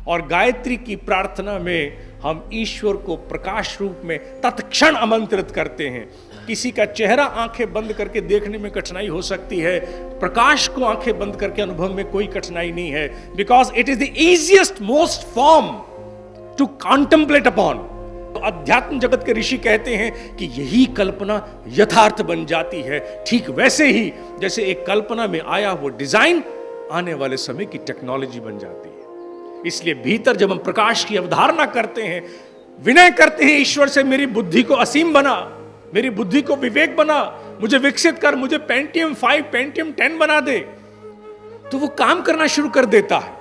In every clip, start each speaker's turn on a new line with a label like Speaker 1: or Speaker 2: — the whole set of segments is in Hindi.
Speaker 1: और गायत्री की प्रार्थना में हम ईश्वर को प्रकाश रूप में तत्क्षण आमंत्रित करते हैं। किसी का चेहरा आंखें बंद करके देखने में कठिनाई हो सकती है, प्रकाश को आंखें बंद करके अनुभव में कोई कठिनाई नहीं है, because it is the easiest most form to contemplate upon. अध्यात्म जगत के ऋषि कहते हैं कि यही कल्पना यथार्थ बन जाती है, ठीक वैसे ही जैसे एक कल्पना में आया वो डिजाइन आने वाले समय की टेक्नोलॉजी बन जाती है। इसलिए भीतर जब हम प्रकाश की अवधारणा करते हैं, विनय करते हैं ईश्वर से, मेरी बुद्धि को असीम बना, मेरी बुद्धि को विवेक बना, मुझे विकसित कर, मुझे पेंटियम 5 पेंटियम 10 बना दे, तो वो काम करना शुरू कर देता है।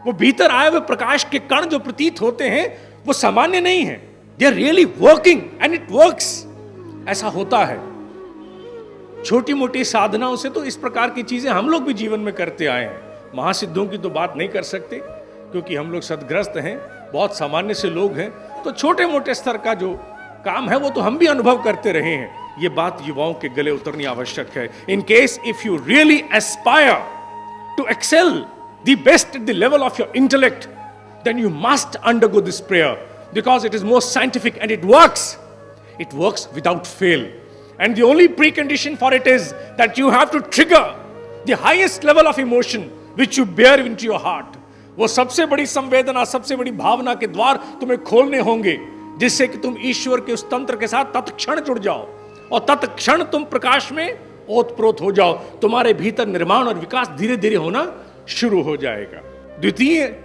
Speaker 1: वो भीतर आए हुए प्रकाश के कण जो प्रतीत होते हैं वो सामान्य नहीं है, they are really working and it works. ऐसा होता है। छोटी मोटी साधनाओं से तो इस प्रकार की चीजें हम लोग भी जीवन में करते आए हैं। महासिद्धों की तो बात नहीं कर सकते क्योंकि हम लोग सदग्रस्त हैं, बहुत सामान्य से लोग हैं, तो छोटे मोटे स्तर का जो काम है वो तो हम भी अनुभव करते रहे हैं। ये बात युवाओं के गले उतरनी आवश्यक है। In case if you really aspire to excel the best at the level of your intellect, then you must undergo this prayer because it is most scientific and it works without fail, and the only precondition for it is that you have to trigger the highest level of emotion which you bear into your heart. वो सबसे बड़ी संवेदना, सबसे बड़ी भावना के द्वार तुम्हें खोलने होंगे जिससे कि तुम ईश्वर के उस तंत्र के साथ तत्क्षण जुड़ जाओ और तत्क्षण तुम प्रकाश में ओतप्रोत हो जाओ। तुम्हारे भीतर निर्माण और विकास धीरे धीरे होना शुरू हो जाएगा। द्वितीय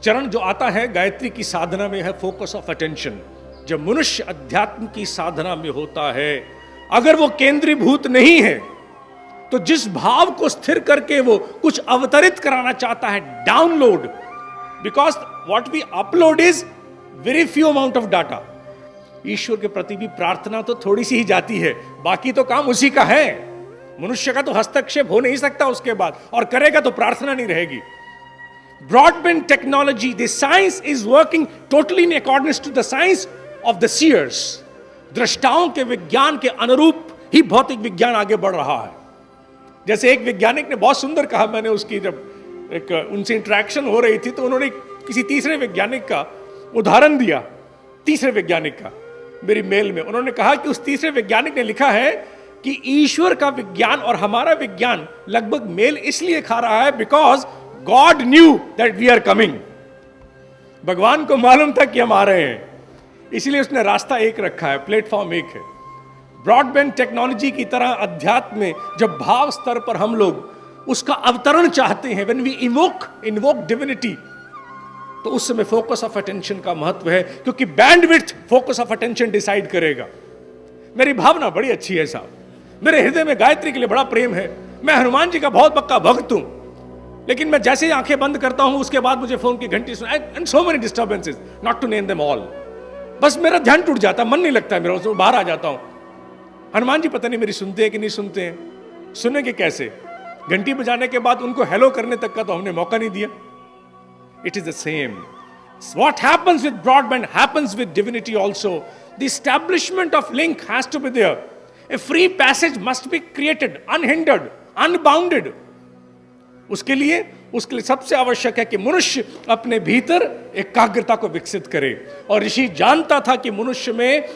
Speaker 1: चरण जो आता है गायत्री की साधना में है फोकस ऑफ अटेंशन। जब मनुष्य अध्यात्म की साधना में होता है, अगर वो केंद्रीभूत नहीं है तो जिस भाव को स्थिर करके वो कुछ अवतरित कराना चाहता है, download, because what we upload is very few amount of data. ईश्वर के प्रति भी प्रार्थना तो थोड़ी सी ही जाती है, बाकी तो काम उसी का है। मनुष्य का तो हस्तक्षेप हो नहीं सकता उसके बाद, और करेगा तो प्रार्थना नहीं रहेगी। Broadband technology, the science is working totally in accordance to the science of the seers. दृष्टाओं के विज्ञान के अनुरूप ही भौतिक विज्ञान आगे बढ़ रहा है। जैसे एक वैज्ञानिक ने बहुत सुंदर कहा, मैंने उसकी जब एक उनसे इंटरेक्शन हो रही थी तो उन्होंने किसी तीसरे वैज्ञानिक का उदाहरण दिया। तीसरे वैज्ञानिक का मेरी मेल में उन्होंने कहा कि उस तीसरे वैज्ञानिक ने लिखा है कि ईश्वर का विज्ञान और हमारा विज्ञान लगभग मेल इसलिए खा रहा है because God knew that we are coming. भगवान को मालूम था कि हम आ रहे हैं, इसलिए उसने रास्ता एक रखा है, प्लेटफॉर्म एक है। ब्रॉडबैंड टेक्नोलॉजी की तरह अध्यात्म में जब भाव स्तर पर हम लोग उसका अवतरण चाहते हैं, when we invoke divinity, तो उस समय फोकस ऑफ अटेंशन का महत्व है, क्योंकि bandwidth focus of attention decide करेगा। मेरी भावना बड़ी अच्छी है साहब, मेरे हृदय में गायत्री के लिए बड़ा प्रेम है, मैं हनुमान जी का बहुत पक्का भक्त हूं, लेकिन मैं जैसे ही आंखें बंद करता हूं उसके बाद मुझे फोन की घंटी सुनाई, and so many disturbances, not to name them all. बस मेरा ध्यान टूट जाता, मन नहीं लगता है मेरा, उसमें बाहर आ जाता हूं। हनुमान जी पता नहीं मेरी सुनते हैं कि नहीं सुनते हैं, सुनेंगे कैसे? घंटी बजाने के बाद उनको हेलो करने तक का तो हमने मौका नहीं दिया। It is the same, what happens with broadband happens with divinity also. The establishment of link has to be there, a free passage must be created, unhindered, unbounded. उसके लिए सबसे आवश्यक है कि मनुष्य अपने भीतर एकाग्रता को विकसित करे। और ऋषि जानता था कि मनुष्य में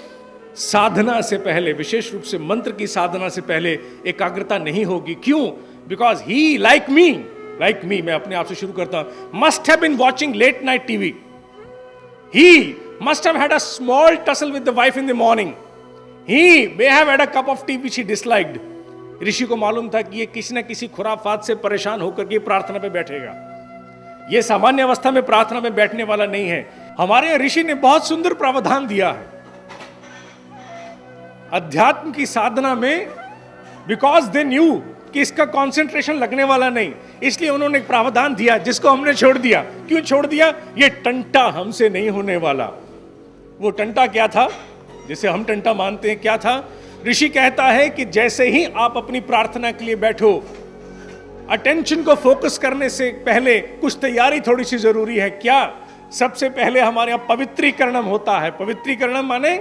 Speaker 1: साधना से पहले, विशेष रूप से मंत्र की साधना से पहले एकाग्रता नहीं होगी। क्यों? बिकॉज ही लाइक मी, मैं अपने आप से शुरू करता हूं, must have been watching late night TV, he must have had a small tussle with the wife in the morning, he may have had a cup of tea which he disliked. Rishi को मालूम था कि ये किसी न किसी खुराफात से परेशान होकर के प्रार्थना पे बैठेगा, ये सामान्य अवस्था में प्रार्थना में बैठने वाला नहीं है। हमारे ऋषि ने बहुत सुंदर प्रावधान दिया है अध्यात्म की साधना में, बिकॉज दे न्यू कि इसका कंसंट्रेशन लगने वाला नहीं, इसलिए उन्होंने एक प्रावधान दिया जिसको हमने छोड़ दिया। क्यों छोड़ दिया? ये टंटा हमसे नहीं होने वाला। वो टंटा क्या था जिसे हम टंटा मानते हैं? क्या था? ऋषि कहता है कि जैसे ही आप अपनी प्रार्थना के लिए बैठो, अटेंशन को फोकस करने से पहले कुछ तैयारी थोड़ी सी जरूरी है। क्या? सबसे पहले हमारे यहां पवित्रीकरणम होता है। पवित्रीकरणम माने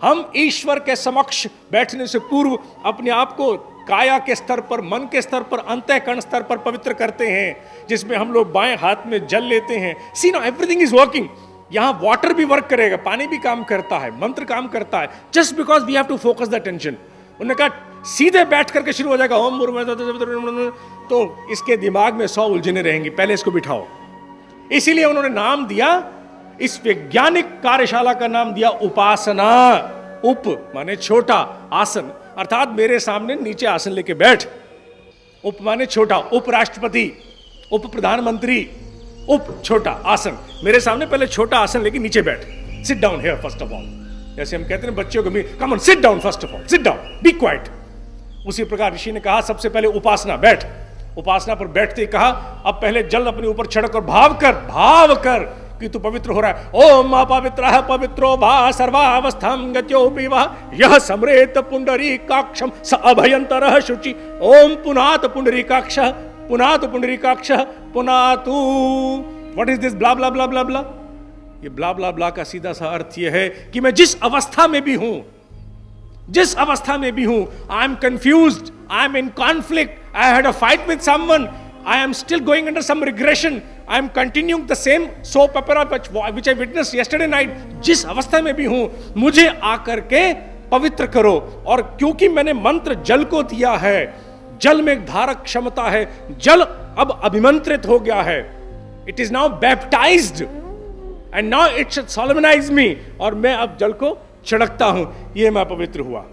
Speaker 1: हम ईश्वर के समक्ष बैठने से पूर्व अपने आप को काया के स्तर पर, मन के स्तर पर, अंतःकरण स्तर पर पवित्र करते हैं, जिसमें हम लोग बाएं हाथ में जल लेते हैं। सी नो एवरीथिंग इज वर्किंग। यहां वाटर भी वर्क करेगा, पानी भी काम करता है, मंत्र काम करता है, just because we have to focus the attention. उन्होंने कहा सीधे बैठ करके शुरू हो जाएगा ओम, तो इसके दिमाग में 100 उलझने रहेंगी, पहले इसको बिठाओ। इसीलिए उन्होंने नाम दिया, इस वैज्ञानिक कार्यशाला का नाम दिया उपासना। उप माने छोटा, आसन अर्थात मेरे सामने नीचे आसन लेके बैठ। उप माने छोटा, उपराष्ट्रपति, उप प्रधानमंत्री, उप छोटा आसन, मेरे सामने पहले छोटा आसन लेके नीचे बैठ। Sit down here first of all. जैसे हम कहते हैं बच्चों को भी, come on sit down first of all, sit down, be quiet. उसी प्रकार ऋषि ने कहा सबसे पहले उपासना, बैठ। उपासना पर बैठते ही कहा अब पहले जल अपने ऊपर छिड़क और भाव कर कि तू पवित्र हो रहा है। ओम अपवित्रः पवित्रो भा सर्वावस्थां गत्योऽपि वः यः स्मरेत पुंडरीकाक्षं स अभयंतरः शुचि। ओम पुनात पुंडरीकाक्षः, पुनात पुंडरीकाक्षः, पुनातु। व्हाट इज दिस ब्ला ब्ला ब्ला ब्ला ब्ला? ये ब्ला ब्ला ब्ला का सीधा सा अर्थ यह है कि मैं जिस अवस्था में भी हूं, जिस अवस्था में भी हूं, I am confused, I am in conflict, I had a fight with someone, I am still going under some regression. I am continuing the same soap opera which I witnessed yesterday night. जिस अवस्था में भी हूं, मुझे आकर के पवित्र करो। और क्योंकि मैंने मंत्र जल को दिया है, जल में एक धारक क्षमता है, जल अब अभिमंत्रित हो गया है। It is now baptized and now it should solemnize me। और मैं अब जल को छिड़कता हूं, ये मैं पवित्र हुआ।